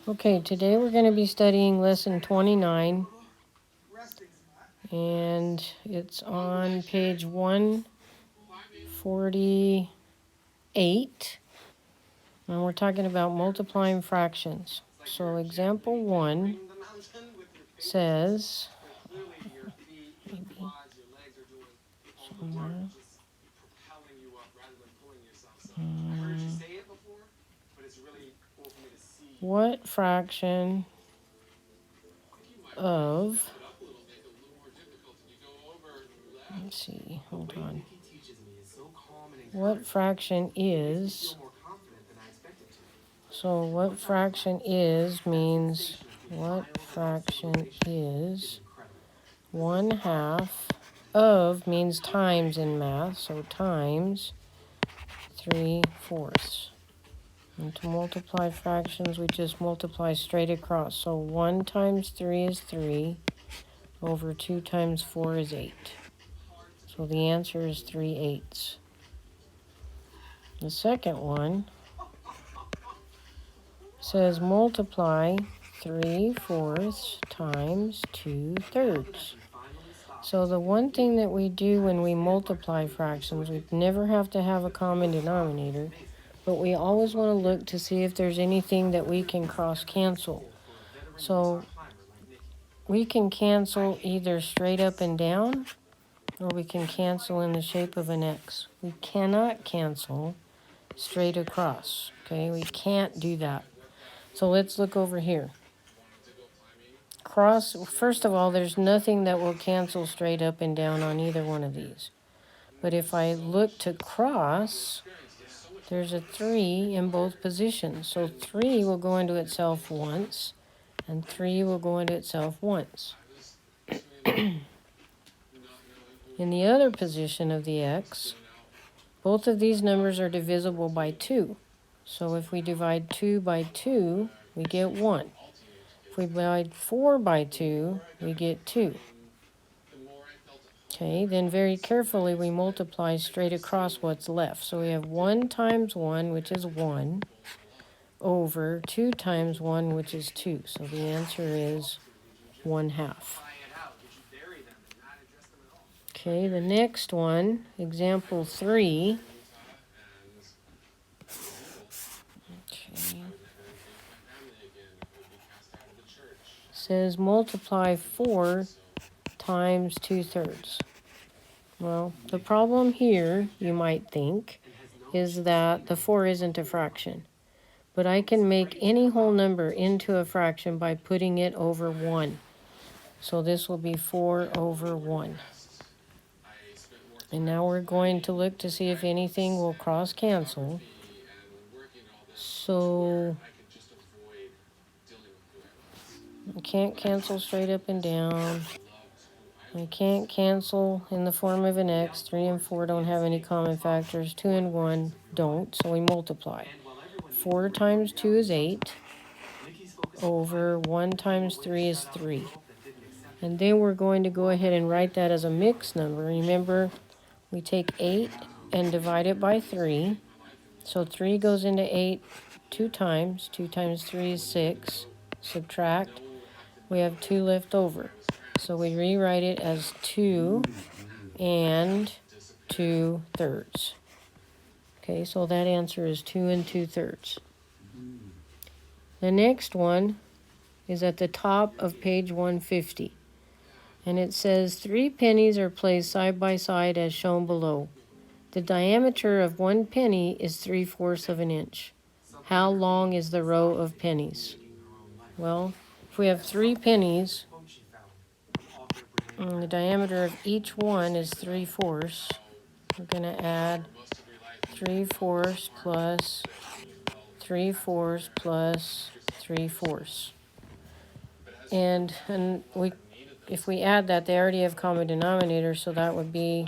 Okay, today we're going to be studying lesson 29, and it's on page 148, and we're talking about multiplying fractions. So example 1 says, maybe somewhere, what fraction of, let's see, hold on. What fraction is, so what fraction is means what fraction is 1/2 of means times in math, so times 3/4. And to multiply fractions, we just multiply straight across. So 1 times 3 is 3, over 2 times 4 is 8. So the answer is 3/8. The second one says multiply 3/4 times 2/3. So the one thing that we do when we multiply fractions, we never have to have a common denominator, but we always want to look to see if there's anything that we can cross cancel. So we can cancel either straight up and down, or we can cancel in the shape of an X. We cannot cancel straight across, okay? We can't do that. So let's look over here. First of all, there's nothing that will cancel straight up and down on either one of these. But if I look to cross, there's a 3 in both positions. So 3 will go into itself once, and 3 will go into itself once. In the other position of the X, both of these numbers are divisible by 2. So if we divide 2 by 2, we get 1. If we divide 4 by 2, we get 2. Okay, then very carefully we multiply straight across what's left. So we have 1 times 1, which is 1, over 2 times 1, which is 2. So the answer is 1/2. Okay, the next one, example 3. Okay. Says multiply 4 times 2/3. Well, the problem here, you might think, is that the 4 isn't a fraction. But I can make any whole number into a fraction by putting it over 1. So this will be 4 over 1. And now we're going to look to see if anything will cross cancel. So I can't cancel straight up and down. I can't cancel in the form of an X. 3 and 4 don't have any common factors. 2 and 1 don't, so we multiply. 4 times 2 is 8, over 1 times 3 is 3. And then we're going to go ahead and write that as a mixed number. Remember, we take 8 and divide it by 3. So 3 goes into 8 2 times. 2 times 3 is 6. Subtract. We have 2 left over. So we rewrite it as 2 and 2/3. Okay, so that answer is 2 and 2/3. The next one is at the top of page 150. And it says 3 pennies are placed side by side as shown below. The diameter of 1 penny is 3/4 of an inch. How long is the row of pennies? Well, if we have 3 pennies, and the diameter of each one is 3/4, we're going to add 3/4 plus 3/4 plus 3/4. And if we add that, they already have common denominator, so that would be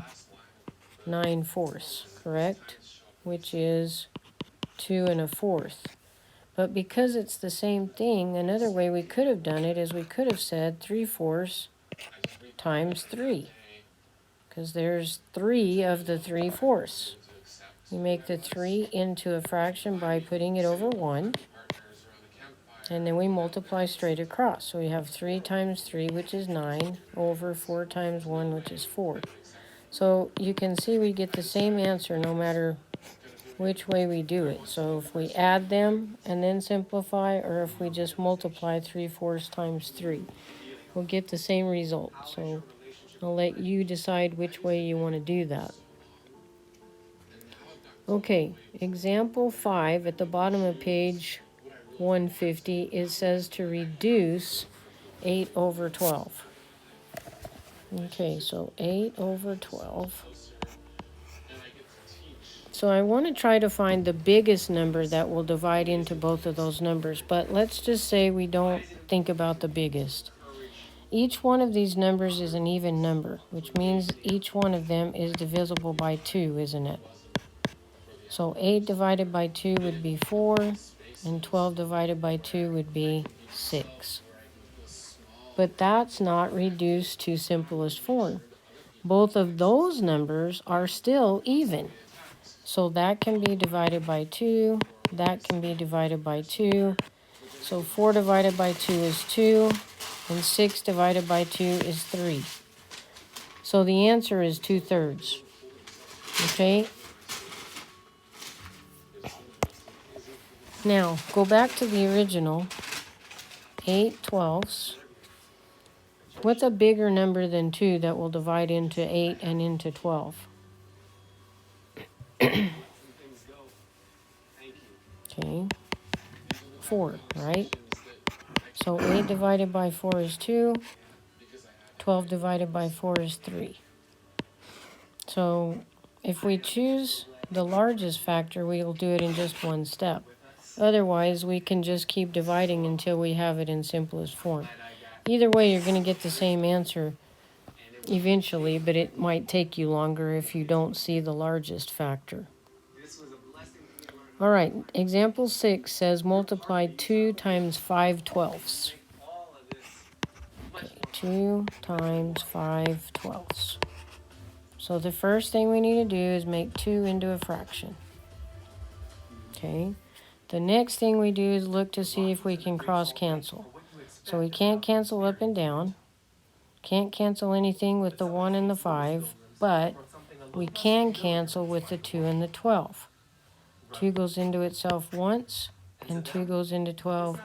9/4, correct? Which is 2 1/4. But because it's the same thing, another way we could have done it is we could have said 3/4 times 3. Because there's 3 of the 3/4. We make the 3 into a fraction by putting it over 1. And then we multiply straight across. So we have 3 times 3, which is 9, over 4 times 1, which is 4. So you can see we get the same answer no matter which way we do it. So if we add them and then simplify, or if we just multiply 3/4 times 3, we'll get the same result. So I'll let you decide which way you want to do that. Okay, example 5 at the bottom of page 150, it says to reduce 8 over 12. Okay, so 8 over 12. So I want to try to find the biggest number that will divide into both of those numbers, but let's just say we don't think about the biggest. Each one of these numbers is an even number, which means each one of them is divisible by 2, isn't it? So 8 divided by 2 would be 4, and 12 divided by 2 would be 6. But that's not reduced to simplest form. Both of those numbers are still even. So that can be divided by 2, that can be divided by 2. So 4 divided by 2 is 2, and 6 divided by 2 is 3. So the answer is 2/3. Okay? Now, go back to the original, 8/12. What's a bigger number than 2 that will divide into 8 and into 12? Okay, 4, right? So 8 divided by 4 is 2. 12 divided by 4 is 3. So if we choose the largest factor, we will do it in just one step. Otherwise, we can just keep dividing until we have it in simplest form. Either way, you're going to get the same answer eventually, but it might take you longer if you don't see the largest factor. All right, example 6 says multiply 2 times 5/12. Okay, 2 times 5/12. So the first thing we need to do is make 2 into a fraction. Okay, the next thing we do is look to see if we can cross cancel. So we can't cancel up and down. Can't cancel anything with the 1 and the 5, but we can cancel with the 2 and the 12. 2 goes into itself once, and 2 goes into 12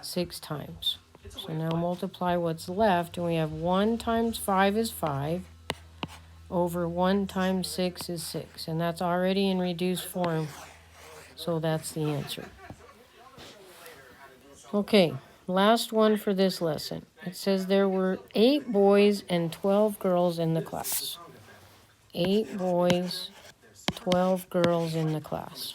6 times. So now multiply what's left, and we have 1 times 5 is 5, over 1 times 6 is 6, and that's already in reduced form, so that's the answer. Okay, last one for this lesson. It says there were 8 boys and 12 girls in the class. 8 boys, 12 girls in the class.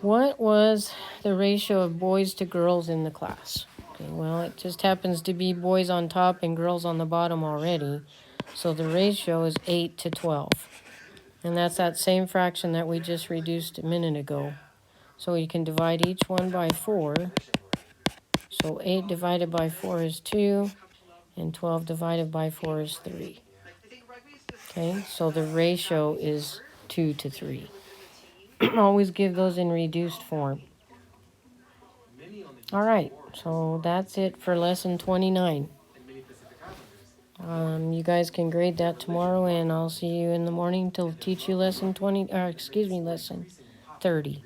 What was the ratio of boys to girls in the class? Okay, well, it just happens to be boys on top and girls on the bottom already. So the ratio is 8/12. And that's that same fraction that we just reduced a minute ago. So you can divide each one by 4. So 8 divided by 4 is 2, and 12 divided by 4 is 3. Okay, so the ratio is 2/3. Always give those in reduced form. All right, so that's it for lesson 29. You guys can grade that tomorrow, and I'll see you in the morning to teach you lesson 30.